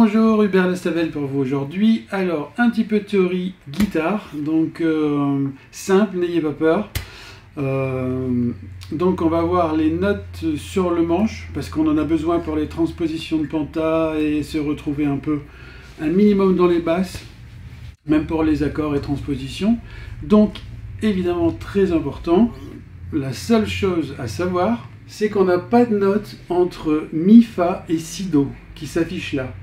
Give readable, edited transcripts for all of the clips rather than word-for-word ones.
Bonjour, Hubert Lestavel pour vous aujourd'hui. Alors, un petit peu de théorie guitare, donc simple, n'ayez pas peur. Donc on va voir les notes sur le manche, parce qu'on en a besoin pour les transpositions de penta et se retrouver un minimum dans les basses, même pour les accords et transpositions. Donc, évidemment, très important, la seule chose à savoir, c'est qu'on n'a pas de note entre Mi, Fa et Si, Do, qui s'affiche là.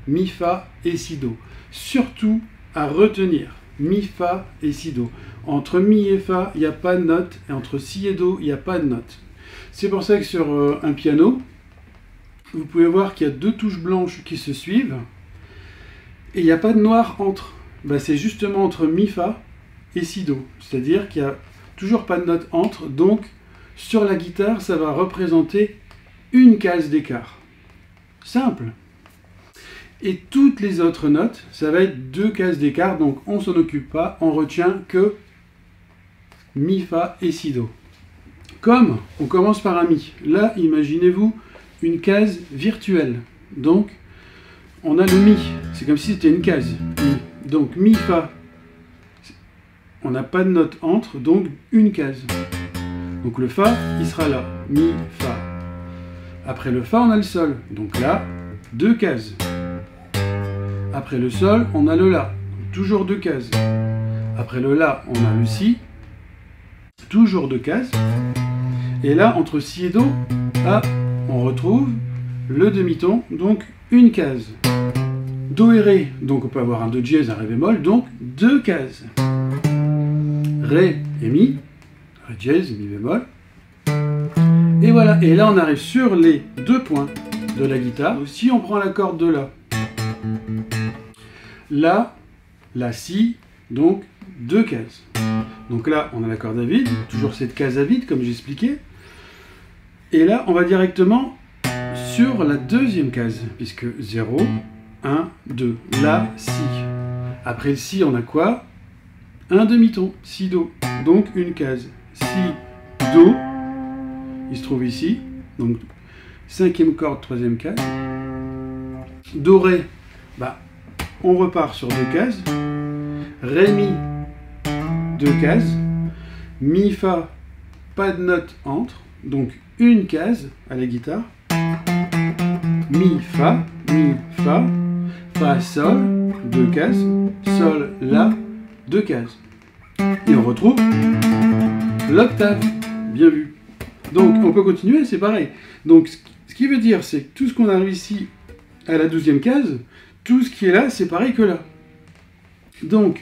Mi, Fa et Si, Do. Surtout à retenir, Mi, Fa et Si, Do. Entre Mi et Fa, il n'y a pas de note, et entre Si et Do, il n'y a pas de note. C'est pour ça que sur un piano, vous pouvez voir qu'il y a deux touches blanches qui se suivent, et il n'y a pas de noir entre. C'est justement entre Mi, Fa et Si, Do. C'est-à-dire qu'il n'y a toujours pas de note entre, donc sur la guitare, ça va représenter une case d'écart. Simple. Et toutes les autres notes, ça va être deux cases d'écart, donc on ne s'en occupe pas, on retient que Mi, Fa et Si, Do. Comme on commence par un Mi, là, imaginez-vous une case virtuelle. Donc, on a le Mi, c'est comme si c'était une case. Mi. Donc, Mi, Fa, on n'a pas de note entre, donc une case. Donc le Fa, il sera là. Mi, Fa. Après le Fa, on a le Sol. Donc là, deux cases. Après le Sol, on a le La. Toujours deux cases. Après le La, on a le Si. Toujours deux cases. Et là, entre Si et Do, on retrouve le demi-ton, donc une case. Do et Ré, donc on peut avoir un Do dièse, un Ré bémol, donc deux cases. Ré et Mi, Ré dièse, Mi bémol. Et voilà, et là on arrive sur les deux points de la guitare. Si on prend la corde de La, La, La, Si, donc deux cases. Donc là on a la corde à vide, toujours cette case à vide comme j'expliquais. Et là on va directement sur la deuxième case, puisque 0, 1, 2, La, Si. Après le Si on a quoi? Un demi-ton, Si, Do, donc une case. Si, Do, il se trouve ici, donc cinquième corde, troisième case. Do, Ré, on repart sur deux cases. Ré, Mi, deux cases. Mi, Fa, pas de note entre, donc une case à la guitare. Mi, Fa, Fa, Sol, deux cases. Sol, La, deux cases. Et on retrouve l'octave. Bien vu. Donc on peut continuer, c'est pareil. Donc ce qui veut dire, c'est que tout ce qu'on a réussi à la 12e case, tout ce qui est là, c'est pareil que là. Donc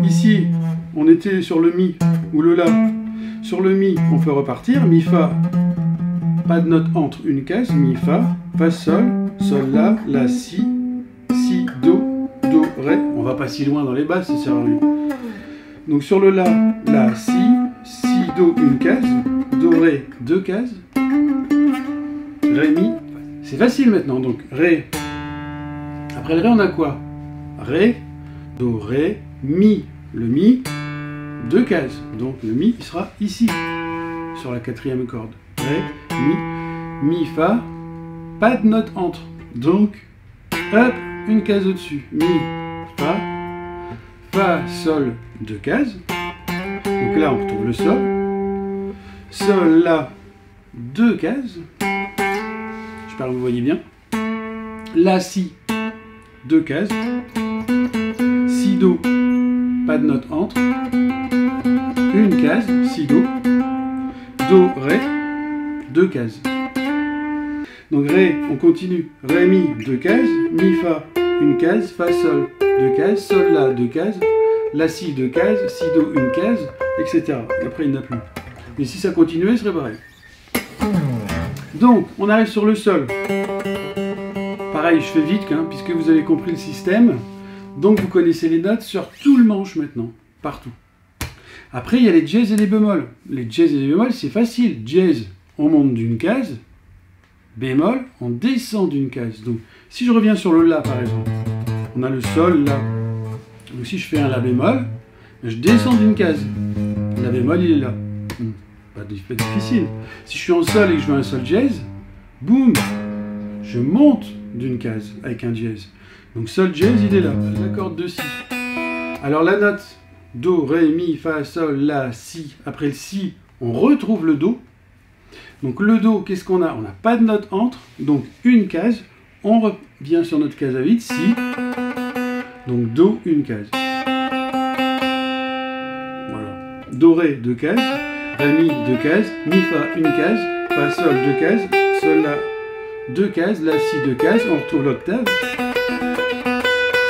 ici, on était sur le Mi ou le La. Sur le Mi, on peut repartir. Mi, Fa, pas de note entre, une case. Mi, Fa, Fa, Sol, Sol, La, La, Si, Si, Do, Do, Ré. On va pas si loin dans les basses, ça sert à rien. Donc sur le La, La, Si, Si, Do, une case. Do, Ré, deux cases. Ré, Mi. C'est facile maintenant. Donc Ré. Après le Ré, on a quoi? Ré, Do, Ré, Mi. Le Mi, deux cases. Donc le Mi, il sera ici, sur la quatrième corde. Ré, Mi, Mi, Fa. Pas de note entre. Donc, hop, une case au-dessus. Mi, Fa. Fa, Sol, deux cases. Donc là, on retrouve le Sol. Sol, La, deux cases. J'espère que vous voyez bien. La, Si, deux cases. Si, Do, pas de note entre. Une case, Si, Do. Do, Ré, deux cases. Donc Ré, on continue. Ré, Mi, deux cases. Mi, Fa, une case. Fa, Sol, deux cases. Sol, La, deux cases. La, Si, deux cases. Si, Do, une case, etc. Et après, il n'y en a plus. Et si ça continuait, ce serait pareil. Donc, on arrive sur le Sol. Pareil, je fais vite, puisque vous avez compris le système. Donc, vous connaissez les notes sur tout le manche maintenant. Partout. Après, il y a les dièses et les bémols. Les dièses et les bémols, c'est facile. Dièse, on monte d'une case. Bémol, on descend d'une case. Donc, si je reviens sur le La, par exemple, on a le Sol, La. Donc, si je fais un La bémol, je descends d'une case. La bémol, il est là. Pas difficile. Si je suis en Sol et que je veux un Sol dièse, boum, je monte d'une case avec un dièse. Donc sol dièse, il est là, l'accord de si. Alors la note do, ré, mi, fa, sol, la, si. Après le si, on retrouve le do. Donc le do, qu'est-ce qu'on a? On n'a pas de note entre, donc une case. On revient sur notre case à vide, si. Donc do, une case. Voilà. Do, ré, deux cases. Ré, mi, deux cases. Mi, fa, une case. Fa, sol, deux cases. Sol, la, deux cases. La, si, deux cases. On retrouve l'octave.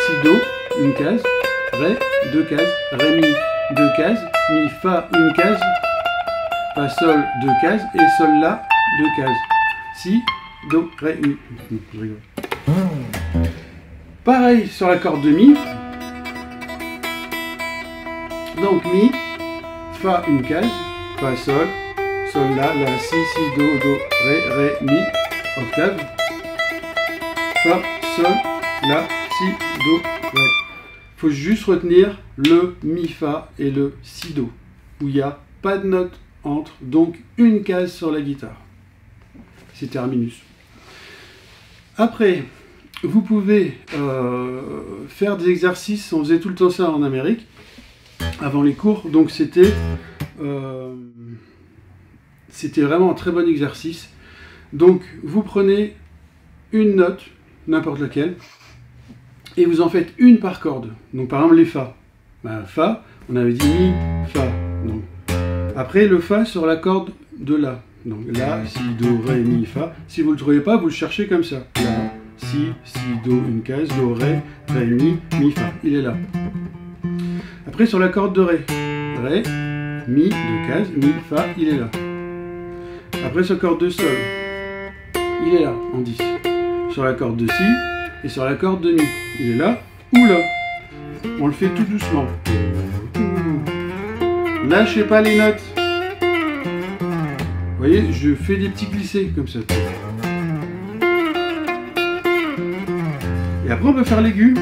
Si, do, une case. Ré, deux cases. Ré, mi, deux cases. Mi, fa, une case. Fa, sol, deux cases. Et sol, la, deux cases. Si, do, ré, mi. Je rigole. Pareil sur la corde de mi. Donc mi, fa, une case. Fa, sol. Sol, la, si, do, ré, mi. Octave. Fa, sol, la, si, do, ré. Il faut juste retenir le mi, fa et le si, do, où il n'y a pas de note entre, donc une case sur la guitare. C'est terminus. Après, vous pouvez faire des exercices, on faisait tout le temps ça en Amérique, avant les cours, donc c'était vraiment un très bon exercice. Donc vous prenez une note, n'importe laquelle, et vous en faites une par corde. Donc par exemple les Fa. Ben, Fa, on avait dit Mi, Fa. Donc, après le Fa sur la corde de La. Donc La, Si, Do, Ré, Mi, Fa. Si vous ne le trouvez pas, vous le cherchez comme ça. La, Si, Do, une case, Do, Ré, Ré, Mi, Fa. Il est là. Après sur la corde de Ré. Ré, Mi, deux cases, Mi, Fa, il est là. Après sur la corde de Sol. Il est là, en 10. Sur la corde de Si et sur la corde de Mi. Il est là ou là. On le fait tout doucement. Lâchez pas les notes. Vous voyez, je fais des petits glissés comme ça. Et après on peut faire l'aigu.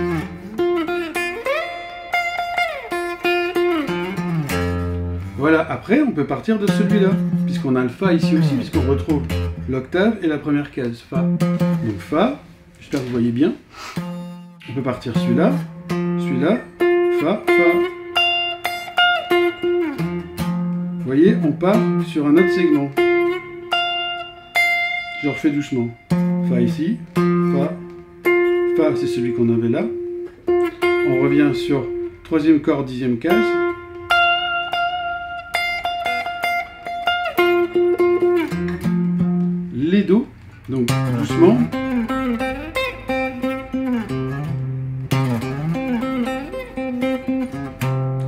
Voilà, après on peut partir de celui-là, puisqu'on a le Fa ici aussi, puisqu'on retrouve l'octave et la première case, Fa. Donc Fa, j'espère que vous voyez bien. On peut partir celui-là, Fa, Fa. Vous voyez, on part sur un autre segment. Je refais doucement. Fa ici, Fa. Fa, c'est celui qu'on avait là. On revient sur troisième corde, dixième case. Les Do, donc doucement.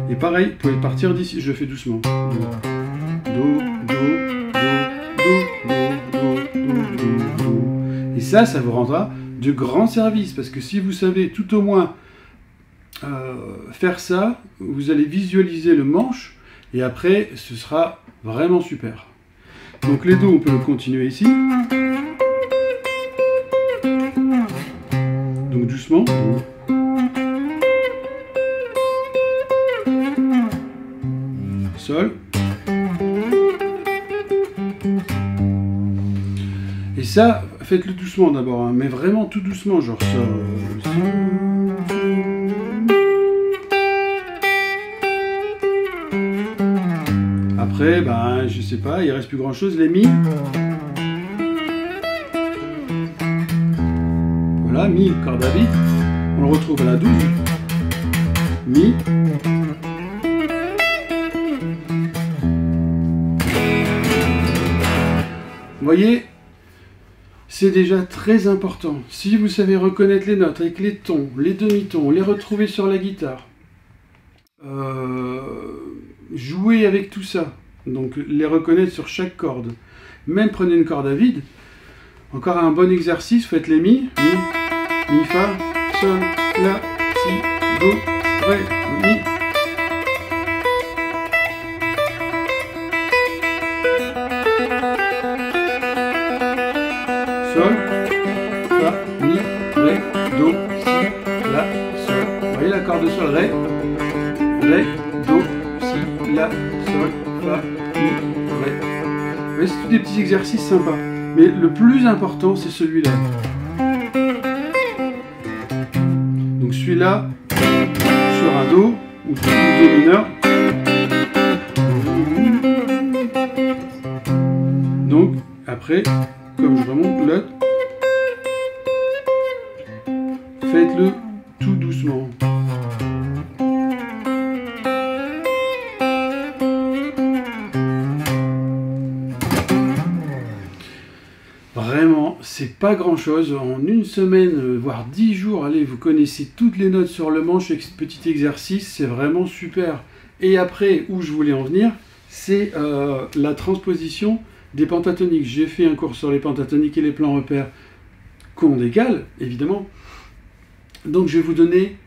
Et pareil, vous pouvez partir d'ici, je fais doucement. Do, do, do, do, do. Et ça vous rendra de grands services, parce que si vous savez tout au moins faire ça, vous allez visualiser le manche, et après, ce sera vraiment super. Donc les Do, on peut le continuer ici. Donc doucement. Sol. Et ça, faites-le doucement d'abord, hein, mais vraiment tout doucement, genre Sol. Après, ben, je sais pas, il reste plus grand chose, les Mi. Voilà, Mi, corde à vide. On le retrouve à la 12. Mi. Vous voyez, c'est déjà très important. Si vous savez reconnaître les notes avec les tons, les demi-tons, les retrouver sur la guitare, jouer avec tout ça, donc les reconnaître sur chaque corde, même prenez une corde à vide, encore un bon exercice, faites les Mi, Mi, Fa, Sol, La, Si, Do, Ré, Mi. Sol, Fa, Mi, Ré, Do, Si, La, Sol. Vous voyez l'accord de Sol, Ré, Ré, Do, Si, La, Sol, Fa, Mi, Ré. Vous voyez, c'est tous des petits exercices sympas. Mais le plus important, c'est celui-là. Donc celui-là, sur un Do, ou Do mineur. Donc, après, comme je remonte l'autre, faites-le tout doucement. Vraiment, c'est pas grand chose. En une semaine, voire 10 jours, allez, vous connaissez toutes les notes sur le manche avec ce petit exercice, c'est vraiment super. Et après, où je voulais en venir, c'est la transposition des pentatoniques. J'ai fait un cours sur les pentatoniques et les plans repères qu'on décale, évidemment. Donc je vais vous donner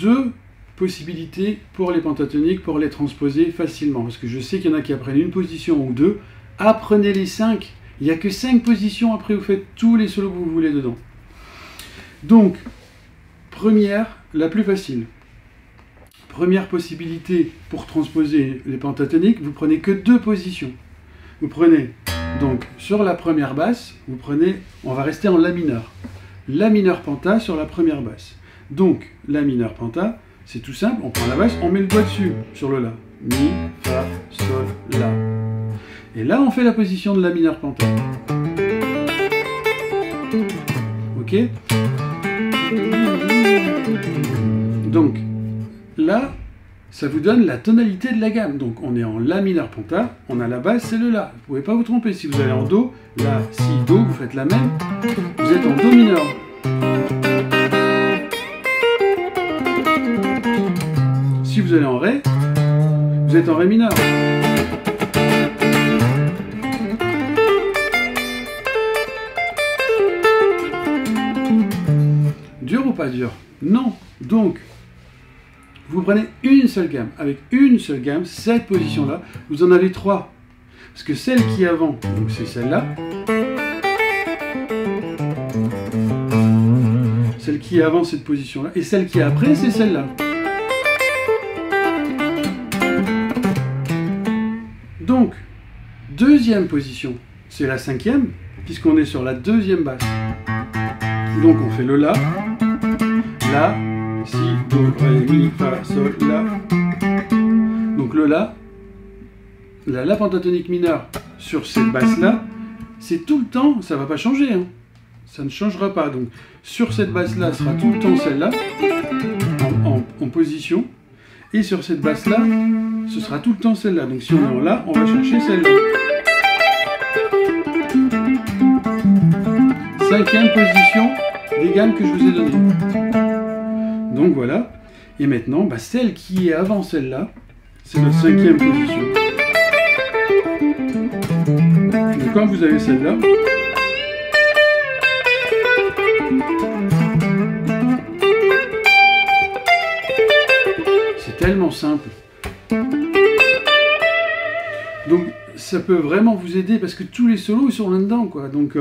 2 possibilités pour les pentatoniques pour les transposer facilement. Parce que je sais qu'il y en a qui apprennent une position ou 2. Apprenez les 5. Il n'y a que 5 positions, après vous faites tous les solos que vous voulez dedans. Donc, première, la plus facile. Première possibilité pour transposer les pentatoniques, vous prenez que 2 positions. Vous prenez, donc, sur la première basse, vous prenez, on va rester en La mineur. La mineur penta sur la première basse. Donc, La mineur penta, c'est tout simple, on prend la basse, on met le doigt dessus, sur le La. Mi, Fa, Sol, La. Et là, on fait la position de La mineur penta. Ok? Donc, là, ça vous donne la tonalité de la gamme. Donc, on est en La mineur penta, on a la basse, c'est le La. Vous ne pouvez pas vous tromper. Si vous allez en Do, La, Si, Do, vous faites la même. Vous êtes en Do mineur. Si vous allez en Ré, vous êtes en Ré mineur. Dur ou pas dur? Non. Donc, vous prenez une seule gamme. Avec une seule gamme, cette position-là, vous en avez 3. Parce que celle qui est avant, donc c'est celle-là. Celle qui est avant cette position-là. Et celle qui est après, c'est celle-là. Donc, deuxième position, c'est la 5e, puisqu'on est sur la 2e basse. Donc on fait le La, La, Si, Do, Ré, Mi, Fa, Sol, La. Donc le La pentatonique mineure sur cette basse-là, c'est tout le temps, ça ne va pas changer, hein. Ça ne changera pas. Donc sur cette basse-là, sera tout le temps celle-là, en position, et sur cette basse-là, ce sera tout le temps celle-là. Donc si on est en La, on va chercher celle-là. 5e position des gammes que je vous ai données. Donc voilà. Et maintenant, celle qui est avant celle-là, c'est notre 5e position. Donc quand vous avez celle-là, c'est tellement simple. Donc ça peut vraiment vous aider parce que tous les solos ils sont là-dedans, quoi. Donc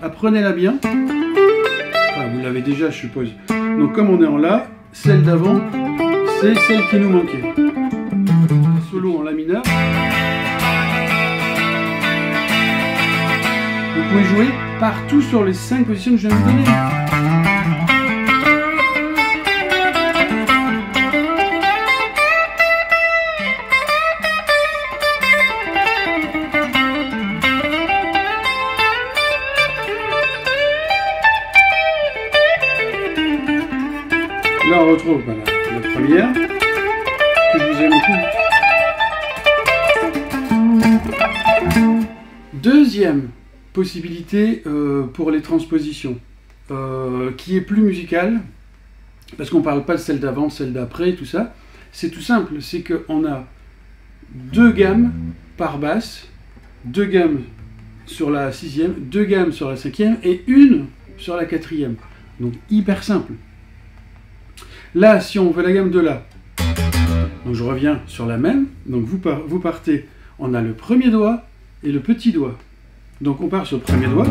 apprenez-la bien. Enfin, vous l'avez déjà, je suppose. Donc comme on est en La, celle d'avant, c'est celle qui nous manquait. Solo en La mineur. Vous pouvez jouer partout sur les 5 positions que je viens de vous donner. Là, on retrouve la première que je vous ai montrée. Deuxième possibilité pour les transpositions, qui est plus musicale, parce qu'on ne parle pas de celle d'avant, celle d'après, tout ça. C'est tout simple, c'est qu'on a 2 gammes par basse, 2 gammes sur la 6e, 2 gammes sur la 5e et 1 sur la 4e. Donc hyper simple. Là, si on veut la gamme de La, donc je reviens sur la même, donc vous partez, on a le premier doigt et le petit doigt. Donc on part sur le premier doigt,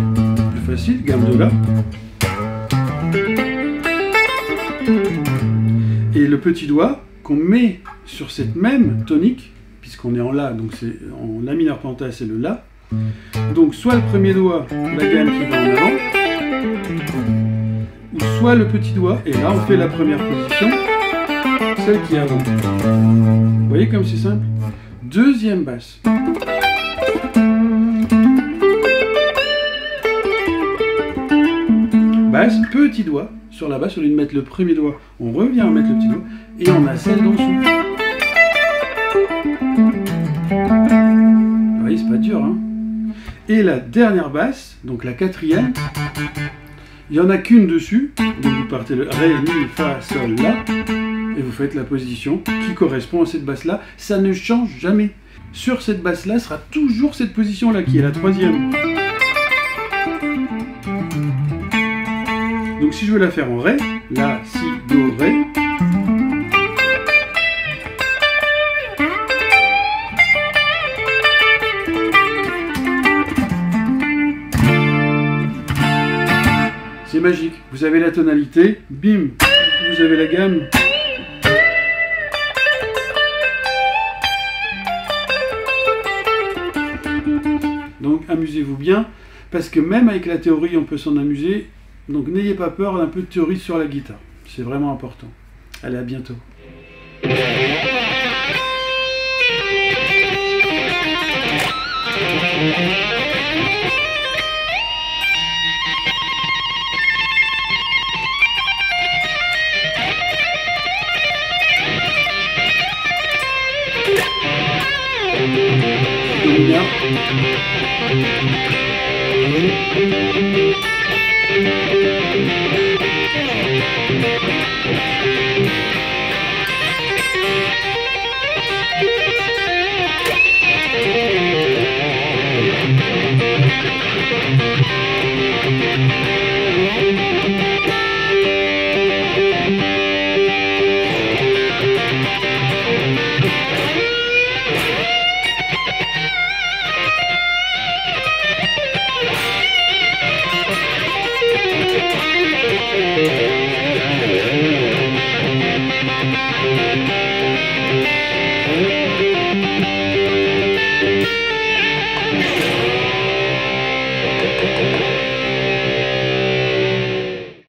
plus facile, gamme de La. Et le petit doigt qu'on met sur cette même tonique, puisqu'on est en La, donc c'est en La mineur penta, c'est le La. Donc soit le premier doigt, la gamme qui va en avant, ou soit le petit doigt, et là on fait la première position, celle qui est avant. Vous voyez comme c'est simple? Deuxième basse. Basse, petit doigt sur la basse, au lieu de mettre le premier doigt, on revient à mettre le petit doigt, et on a celle d'en dessous. Vous voyez, c'est pas dur, hein? Et la dernière basse, donc la quatrième, il n'y en a qu'une dessus, donc vous partez le Ré, Mi, Fa, Sol, La, et vous faites la position qui correspond à cette basse-là. Ça ne change jamais. Sur cette basse-là sera toujours cette position-là, qui est la troisième. Donc si je veux la faire en Ré, La, Si, Do, Ré, c'est magique. Vous avez la tonalité, bim, vous avez la gamme. Donc amusez-vous bien, parce que même avec la théorie, on peut s'en amuser. Donc n'ayez pas peur d'un peu de théorie sur la guitare. C'est vraiment important. Allez, à bientôt. Domina.